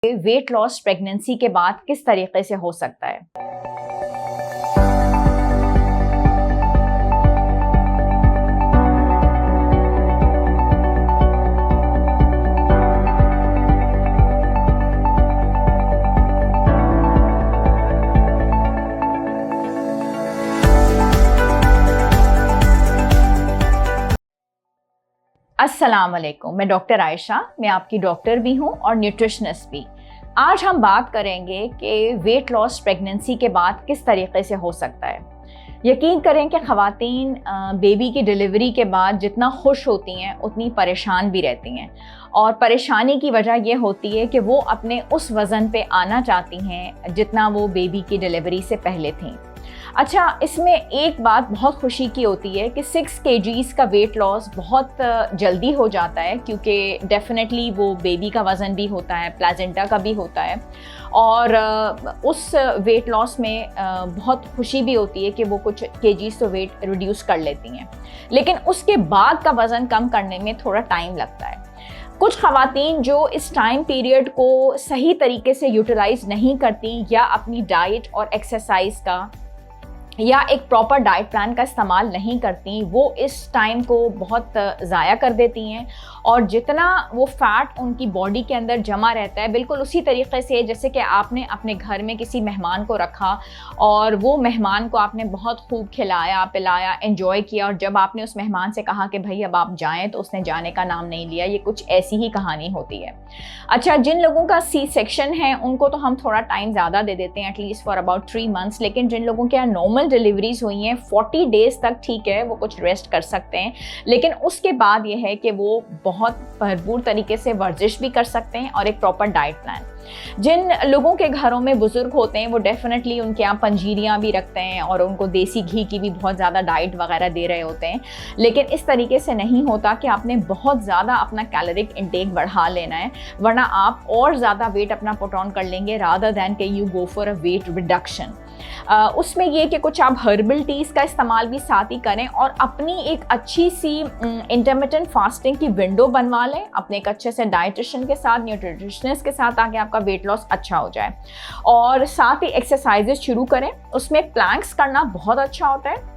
Weight loss pregnancy के बाद किस तरीके से हो सकता है। अस्सलाम वालेकुम, मैं डॉक्टर आयशा, मैं आपकी डॉक्टर भी हूँ और न्यूट्रिशनिस्ट भी। आज हम बात करेंगे कि वेट लॉस प्रेगनेंसी के बाद किस तरीके से हो सकता है। यकीन करें कि ख़वातीन बेबी की डिलीवरी के बाद जितना खुश होती हैं उतनी परेशान भी रहती हैं, और परेशानी की वजह यह होती है कि वो अपने उस वज़न पे आना चाहती हैं जितना वो बेबी की डिलीवरी से पहले थीं। अच्छा, इसमें एक बात बहुत खुशी की होती है कि 6 kgs का वेट लॉस बहुत जल्दी हो जाता है, क्योंकि डेफिनेटली वो बेबी का वज़न भी होता है, प्लाजेंटा का भी होता है, और उस वेट लॉस में बहुत खुशी भी होती है कि वो कुछ kgs तो वेट रिड्यूस कर लेती हैं। लेकिन उसके बाद का वज़न कम करने में थोड़ा टाइम लगता है। कुछ ख़वातीन जो इस टाइम पीरियड को सही तरीके से यूटिलाइज नहीं करती या अपनी डाइट और एक्सरसाइज का या एक प्रॉपर डाइट प्लान का इस्तेमाल नहीं करती, वो इस टाइम को बहुत ज़ाया कर देती हैं, और जितना वो फ़ैट उनकी बॉडी के अंदर जमा रहता है बिल्कुल उसी तरीके से जैसे कि आपने अपने घर में किसी मेहमान को रखा और वो मेहमान को आपने बहुत खूब खिलाया पिलाया, एंजॉय किया, और जब आपने उस मेहमान से कहा कि भाई अब आप जाएँ तो उसने जाने का नाम नहीं लिया। ये कुछ ऐसी ही कहानी होती है। अच्छा, जिन लोगों का सी सेक्शन है उनको तो हम थोड़ा टाइम ज़्यादा दे देते हैं, एटलीस्ट फॉर अबाउट 3 months, लेकिन जिन लोगों के यहाँ नॉर्मल डिलीवरीज हुई हैं 40 डेज तक ठीक है, वो कुछ रेस्ट कर सकते हैं, लेकिन उसके बाद ये है कि वो बहुत भरपूर तरीके से वर्जिश भी कर सकते हैं और एक प्रॉपर डाइट प्लान। जिन लोगों के घरों में बुजुर्ग होते हैं वो डेफिनेटली उनके यहाँ पंजीरियाँ भी रखते हैं और उनको देसी घी की भी बहुत ज़्यादा डाइट वगैरह दे रहे होते हैं, लेकिन इस तरीके से नहीं होता कि आपने बहुत ज़्यादा अपना कैलोरिक इंटेक बढ़ा लेना है, वरना आप और ज़्यादा वेट अपना पुट ऑन कर लेंगे रादर दैन के you go for a weight reduction. उसमें ये कि कुछ आप हर्बल टीज़ का इस्तेमाल भी साथ ही करें और अपनी एक अच्छी सी इंटरमिटेंट फास्टिंग की विंडो बनवा लें अपने एक अच्छे से डाइटिशियन के साथ, न्यूट्रिशनिस्ट के साथ, ताकि आपका वेट लॉस अच्छा हो जाए। और साथ ही एक्सरसाइजेस शुरू करें, उसमें प्लैंक्स करना बहुत अच्छा होता है,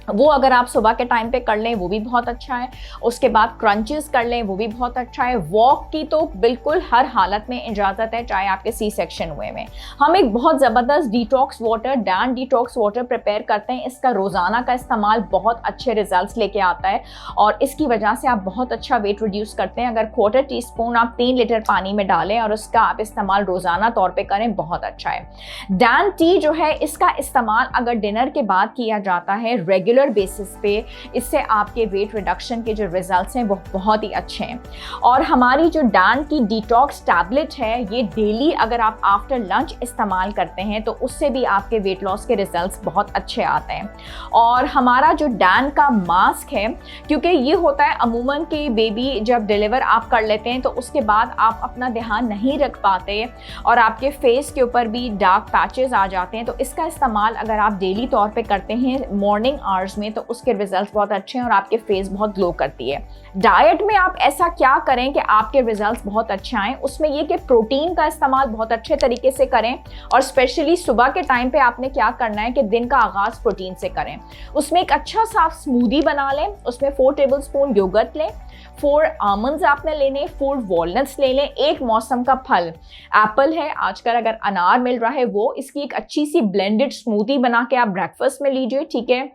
वो अगर आप सुबह के टाइम पे कर लें वो भी बहुत अच्छा है। उसके बाद क्रंचेस कर लें वो भी बहुत अच्छा है। वॉक की तो बिल्कुल हर हालत में इजाज़त है, चाहे आपके सी सेक्शन हुए में। हम एक बहुत ज़बरदस्त detox water, Dan detox water prepare करते हैं। इसका रोज़ाना का इस्तेमाल बहुत अच्छे रिजल्ट्स लेके आता है और इसकी वजह से आप बहुत अच्छा वेट रिड्यूस करते हैं। अगर 1/4 टीस्पून आप 3 लीटर पानी में डालें और उसका आप इस्तेमाल रोज़ाना तौर पर करें, बहुत अच्छा है। डैन टी जो है, इसका इस्तेमाल अगर डिनर के बाद किया जाता है रेगुलर बेसिस पे, इससे आपके वेट रिडक्शन के जो रिजल्ट्स हैं वो बहुत ही अच्छे हैं। और हमारी जो डैन की डिटॉक्स टैबलेट है, ये डेली अगर आप आफ्टर लंच इस्तेमाल करते हैं तो उससे भी आपके वेट लॉस के रिजल्ट्स बहुत अच्छे आते हैं। और हमारा जो डैन का मास्क है, क्योंकि ये होता है अमूमन कि बेबी जब डिलीवर आप कर लेते हैं तो उसके बाद आप अपना ध्यान नहीं रख पाते और आपके फेस के ऊपर भी डार्क पैचेस आ जाते हैं, तो इसका इस्तेमाल अगर आप डेली तौर पे करते हैं मॉर्निंग आवर्स में तो उसके रिजल्ट्स बहुत अच्छे हैं और आपके फेस बहुत ग्लो करती है। डाइट में आप ऐसा क्या करें कि आपके रिजल्ट्स बहुत अच्छे आएं, उसमें ये कि प्रोटीन का इस्तेमाल बहुत अच्छे तरीके से करें, और स्पेशली सुबह के टाइम पे आपने क्या करना है कि दिन का आगाज प्रोटीन से करें। उसमें एक अच्छा साफ स्मूदी बना लें, उसमें 4 टेबलस्पून योगर्ट लें, 4 आमंड्स आपने लेने, 4 वॉलनट्स ले लें, एक मौसम का फल एप्पल है, आजकल अगर अनार मिल रहा है वो, इसकी एक अच्छी सी ब्लेंडेड स्मूदी बना के आप ब्रेकफास्ट में लीजिए, ठीक है।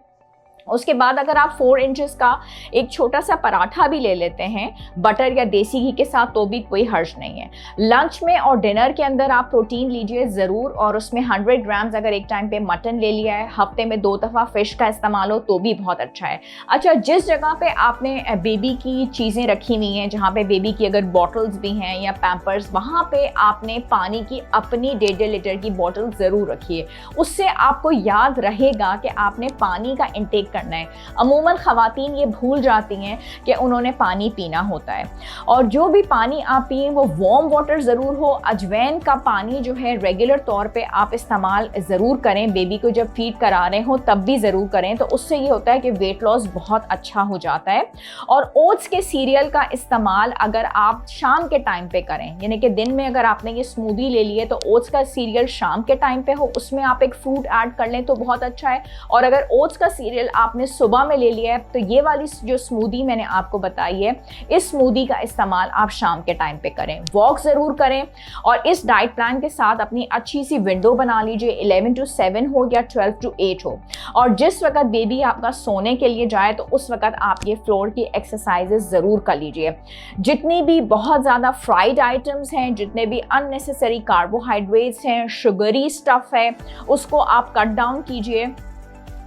उसके बाद अगर आप 4 इंचेस का एक छोटा सा पराठा भी ले लेते हैं बटर या देसी घी के साथ तो भी कोई हर्ज नहीं है। लंच में और डिनर के अंदर आप प्रोटीन लीजिए ज़रूर, और उसमें 100 ग्राम्स अगर एक टाइम पे मटन ले लिया है, हफ्ते में 2 दफ़ा फ़िश का इस्तेमाल हो तो भी बहुत अच्छा है। अच्छा, जिस जगह पे आपने बेबी की चीज़ें रखी हुई हैं, जहाँ पे बेबी की अगर बॉटल्स भी हैं या पैम्पर्स, वहाँ पे आपने पानी की अपनी 1.5 लीटर की बॉटल ज़रूर रखिए। उससे आपको याद रहेगा कि आपने पानी का इंटेक करना है। अमूमन ख़वातीन ये भूल जाती हैं कि उन्होंने पानी पीना होता है, और जो भी पानी आप पिए वो वार्म वाटर ज़रूर हो। अजवैन का पानी जो है रेगुलर तौर पे आप इस्तेमाल ज़रूर करें, बेबी को जब फीड करा रहे हो तब भी ज़रूर करें, तो उससे ये होता है कि वेट लॉस बहुत अच्छा हो जाता है। और ओट्स के सीरियल का इस्तेमाल अगर आप शाम के टाइम पे करें, यानी कि दिन में अगर आपने ये स्मूदी ले ली है तो ओट्स का सीरियल शाम के टाइम पे हो, उसमें आप एक फ्रूट ऐड कर लें तो बहुत अच्छा है। और अगर ओट्स का सीरियल आपने सुबह में ले लिया है तो ये वाली जो स्मूदी मैंने आपको बताई है, इस स्मूदी का इस्तेमाल आप शाम के टाइम पे करें। वॉक ज़रूर करें और इस डाइट प्लान के साथ अपनी अच्छी सी विंडो बना लीजिए, 11 to 7 हो या 12 to 8 हो, और जिस वक्त बेबी आपका सोने के लिए जाए तो उस वक्त आप ये फ्लोर की एक्सरसाइजेस ज़रूर कर लीजिए। जितनी भी बहुत ज़्यादा फ्राइड आइटम्स हैं, जितने भी अननेसेसरी कार्बोहाइड्रेट्स हैं, शुगरी स्टफ़ है, उसको आप कट डाउन कीजिए।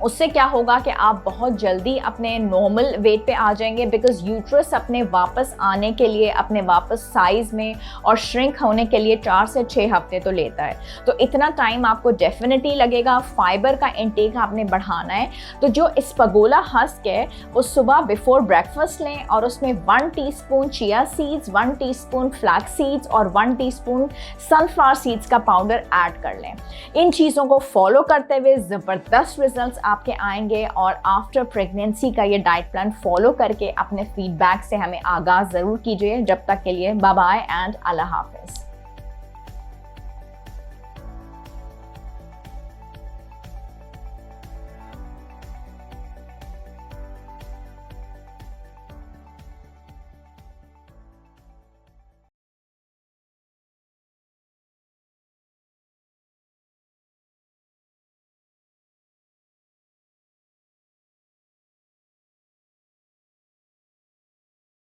उससे क्या होगा कि आप बहुत जल्दी अपने नॉर्मल वेट पे आ जाएंगे, बिकॉज यूट्रस अपने वापस आने के लिए, अपने वापस साइज़ में और श्रिंक होने के लिए 4 से 6 हफ्ते तो लेता है। तो इतना टाइम आपको डेफिनेटली लगेगा। फाइबर का इंटेक आपने बढ़ाना है, तो जो इस्पगोला हस्क है वो सुबह बिफोर ब्रेकफास्ट लें और उसमें 1 teaspoon chia seeds, 1 teaspoon flax seeds और 1 टीस्पून सनफ्लावर सीड्स का पाउडर ऐड कर लें। इन चीज़ों को फॉलो करते हुए ज़बरदस्त रिजल्ट्स आपके आएंगे। और आफ्टर प्रेगनेंसी का ये डाइट प्लान फॉलो करके अपने फीडबैक से हमें आगाज़ ज़रूर कीजिए। जब तक के लिए बाय बाय एंड अल्लाह हाफिज़।